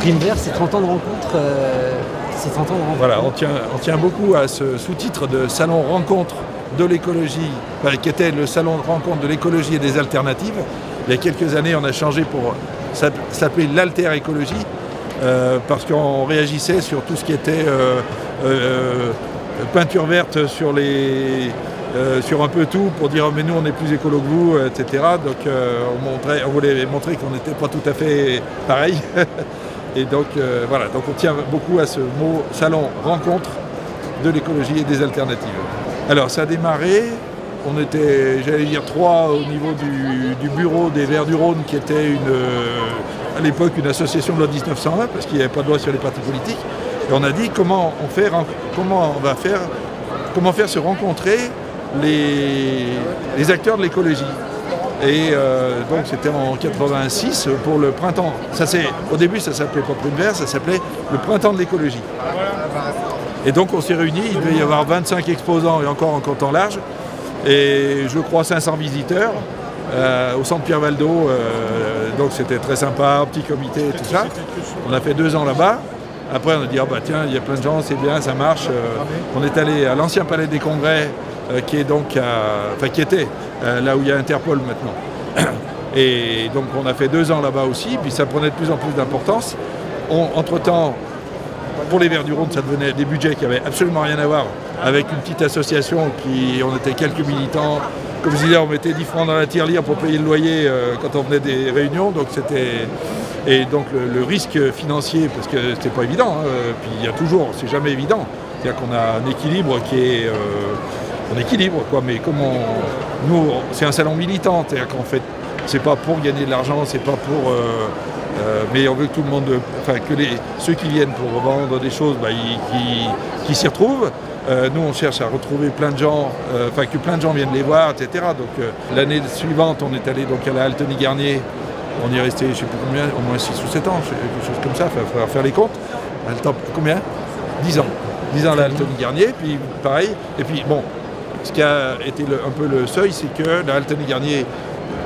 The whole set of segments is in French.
Prime Vert, c'est 30 ans de rencontre. C'est 30 ans de rencontre. Voilà, on tient beaucoup à ce sous-titre de Salon Rencontre de l'écologie, qui était le Salon de rencontre de l'écologie et des alternatives. Il y a quelques années, on a changé pour s'appeler l'alter-écologie, parce qu'on réagissait sur tout ce qui était peinture verte sur un peu tout, pour dire mais nous on est plus écolo que vous, etc. Donc on voulait montrer qu'on n'était pas tout à fait pareil. Et donc voilà, donc on tient beaucoup à ce mot Salon Rencontre de l'écologie et des alternatives. Alors ça a démarré, on était, j'allais dire 3 au niveau du bureau des Verts du Rhône, qui était à l'époque une association de loi 1901, parce qu'il n'y avait pas de loi sur les partis politiques. Et on a dit comment faire se rencontrer les acteurs de l'écologie. Et donc c'était en 86 pour le printemps. Au début ça s'appelait pas Prime Vert, ça s'appelait le printemps de l'écologie. Et donc on s'est réunis, il devait y avoir 25 exposants et encore en comptant large. Et je crois 500 visiteurs au centre Pierre Valdo. Donc c'était très sympa, petit comité et tout ça. On a fait 2 ans là-bas. Après on a dit oh, bah, tiens, il y a plein de gens, c'est bien, ça marche. On est allé à l'ancien palais des congrès qui était là où il y a Interpol maintenant. Et donc on a fait 2 ans là-bas aussi, puis ça prenait de plus en plus d'importance. Entre-temps, pour les Verts du Rhône, ça devenait des budgets qui n'avaient absolument rien à voir avec une petite association on était quelques militants. Comme je disais, on mettait 10 francs dans la tirelire pour payer le loyer quand on venait des réunions. Donc et donc le risque financier, parce que c'était pas évident, puis il y a toujours, c'est jamais évident. C'est-à-dire qu'on a un équilibre qui est en équilibre, quoi, mais nous, c'est un salon militant, c'est-à-dire qu'en fait, c'est pas pour gagner de l'argent, c'est pas pour... mais on veut que tout le monde, ceux qui viennent pour vendre des choses, qui s'y retrouvent. Nous, on cherche à retrouver plein de gens, que plein de gens viennent les voir, etc. Donc l'année suivante, on est allé donc à la Altony Garnier. On y est resté, je ne sais plus combien, au moins 6 ou 7 ans, quelque chose comme ça, il faudra faire les comptes. Combien 10 ans. 10 ans à la Altony Garnier, puis pareil. Et puis bon, ce qui a été un peu le seuil, c'est que la Altony Garnier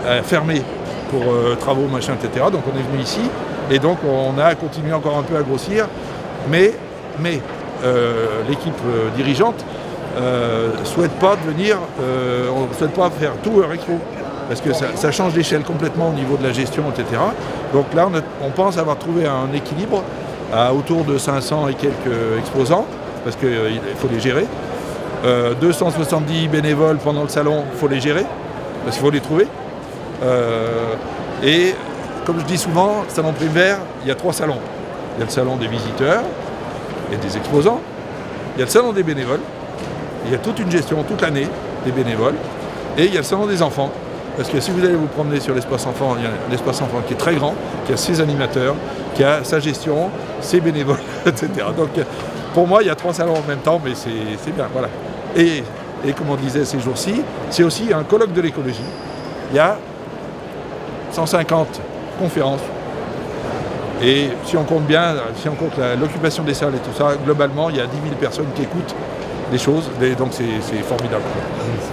a fermé pour travaux, machin, etc. Donc on est venu ici, et donc on a continué encore un peu à grossir, mais l'équipe dirigeante souhaite pas souhaite pas faire tout Eurexpo, parce que ça change d'échelle complètement au niveau de la gestion, etc. Donc là, on pense avoir trouvé un équilibre à autour de 500 et quelques exposants, parce qu'il faut les gérer. 270 bénévoles pendant le salon, il faut les gérer, parce qu'il faut les trouver. Et comme je dis souvent, le salon Prime Vert, il y a 3 salons. Il y a le salon des visiteurs et des exposants, il y a le salon des bénévoles, il y a toute une gestion toute l'année des bénévoles, et il y a le salon des enfants. Parce que si vous allez vous promener sur l'espace enfant, il y a l'espace enfant qui est très grand, qui a ses animateurs, qui a sa gestion, ses bénévoles, etc. Donc pour moi, il y a 3 salons en même temps, mais c'est bien, voilà. Et comme on disait ces jours-ci, c'est aussi un colloque de l'écologie. Il y a 150 conférences. Et si on compte bien, si on compte l'occupation des salles et tout ça, globalement, il y a 10 000 personnes qui écoutent des choses, donc c'est formidable.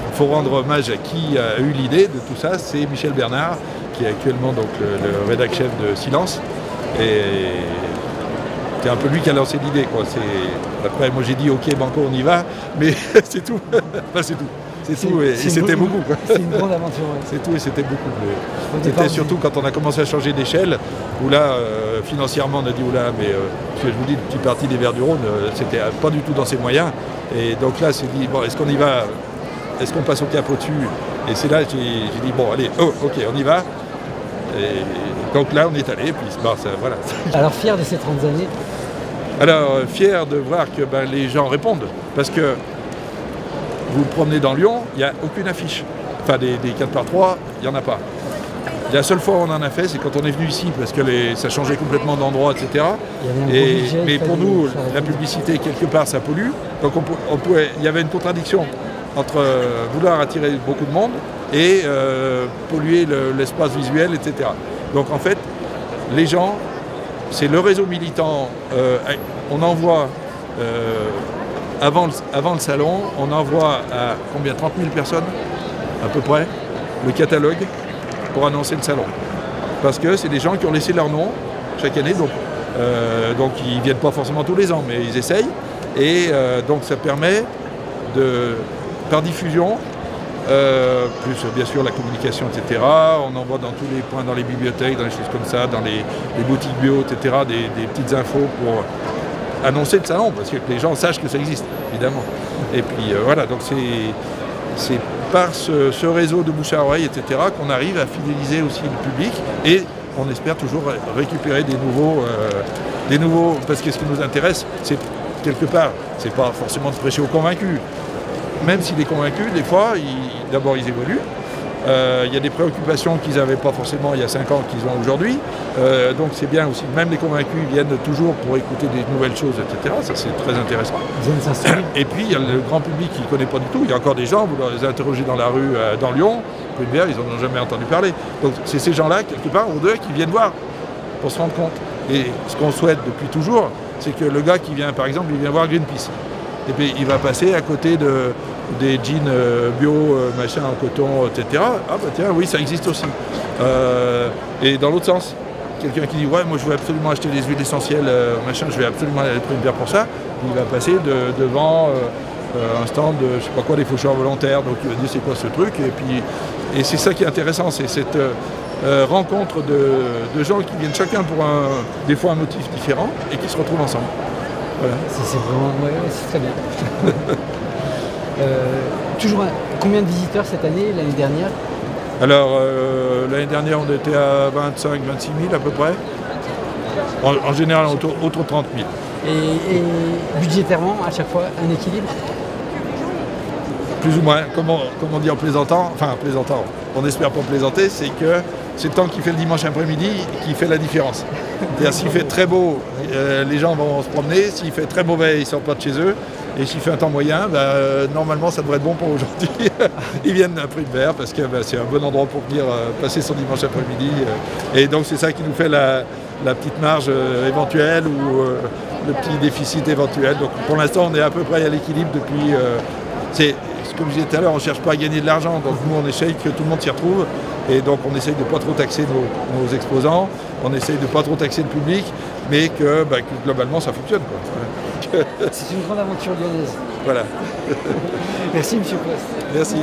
Il faut rendre hommage à qui a eu l'idée de tout ça, c'est Michel Bernard, qui est actuellement donc, le rédac-chef de Silence. Et c'est un peu lui qui a lancé l'idée. Après, moi j'ai dit ok, banco, on y va, mais c'est tout. Enfin, c'est tout. C'est tout, et c'était beaucoup. C'est une grande aventure. Ouais. C'est tout, et c'était beaucoup. C'était surtout quand on a commencé à changer d'échelle, où là, financièrement, on a dit, oula, mais je vous dis, le petit parti des Verts du Rhône, c'était pas du tout dans ses moyens. Et donc là, c'est dit, bon, est-ce qu'on y va? Est-ce qu'on passe au cap au-dessus? Et c'est là que j'ai dit, bon, allez, ok, on y va. Et donc là, on est allé, puis bon, ça, voilà. Alors, fier de ces 30 années? Alors, fier de voir que les gens répondent, parce que vous vous promenez dans Lyon, il n'y a aucune affiche. Enfin, des 4x3, il n'y en a pas. La seule fois où on en a fait, c'est quand on est venu ici, parce que ça changeait complètement d'endroit, etc. Mais pour nous, la publicité, quelque part, ça pollue. Donc il y avait une contradiction entre vouloir attirer beaucoup de monde et polluer l'espace visuel, etc. Donc en fait, les gens, c'est le réseau militant, on envoie... Avant le salon, on envoie à combien, 30 000 personnes, à peu près, le catalogue pour annoncer le salon. Parce que c'est des gens qui ont laissé leur nom chaque année. Donc Donc ils ne viennent pas forcément tous les ans, mais ils essayent. Et donc ça permet par diffusion, plus bien sûr la communication, etc. On envoie dans tous les points, dans les bibliothèques, dans les choses comme ça, dans les boutiques bio, etc. Des petites infos pour annoncer le salon, parce que les gens sachent que ça existe, évidemment. Et puis voilà, donc c'est par ce réseau de bouche à oreille, etc., qu'on arrive à fidéliser aussi le public et on espère toujours récupérer des nouveaux, parce que ce qui nous intéresse, c'est quelque part, c'est pas forcément de prêcher aux convaincus. Même si les convaincus, des fois, d'abord ils évoluent. Il y a des préoccupations qu'ils n'avaient pas forcément il y a 5 ans qu'ils ont aujourd'hui. Donc c'est bien aussi, même les convaincus viennent toujours pour écouter des nouvelles choses, etc. Ça c'est très intéressant. Et puis il y a le grand public qui ne connaît pas du tout. Il y a encore des gens, vous les interrogez dans la rue, dans Lyon, Prix de Verre, ils n'en ont jamais entendu parler. Donc c'est ces gens-là, quelque part, ou deux, qui viennent voir pour se rendre compte. Et ce qu'on souhaite depuis toujours, c'est que le gars qui vient, par exemple, il vient voir Greenpeace. Et puis il va passer à côté des jeans bio, machin, en coton, etc. Ah bah tiens, oui, ça existe aussi. Et dans l'autre sens, quelqu'un qui dit ouais, moi je veux absolument acheter des huiles essentielles, machin, je vais absolument aller prendre une bière pour ça. Il va passer devant un stand de je sais pas quoi, des faucheurs volontaires. Donc il va dire c'est quoi ce truc. Et c'est ça qui est intéressant, c'est cette rencontre de gens qui viennent chacun pour des fois un motif différent et qui se retrouvent ensemble. Voilà. C'est vraiment, ouais, c'est très bien. Toujours combien de visiteurs cette année, l'année dernière? Alors l'année dernière on était à 25-26 000 à peu près. En général autour de 30 000. Et budgétairement à chaque fois un équilibre? Plus ou moins, comme on dit en plaisantant, enfin en plaisantant, on n'espère pas plaisanter, c'est que c'est le temps qu'il fait le dimanche après-midi qui fait la différence. C'est-à-dire s'il fait très beau, les gens vont se promener, s'il fait très mauvais, ils ne sortent pas de chez eux, et s'il fait un temps moyen, normalement ça devrait être bon pour aujourd'hui. Ils viennent à Prix de Verre parce que c'est un bon endroit pour venir passer son dimanche après-midi. Et donc c'est ça qui nous fait la petite marge éventuelle ou le petit déficit éventuel. Donc pour l'instant on est à peu près à l'équilibre depuis... comme je disais tout à l'heure, on ne cherche pas à gagner de l'argent, donc nous on essaye que tout le monde s'y retrouve, et donc on essaye de ne pas trop taxer nos exposants, on essaye de ne pas trop taxer le public, mais que globalement ça fonctionne, quoi. C'est une grande aventure lyonnaise. Voilà. Merci Monsieur Post. Merci.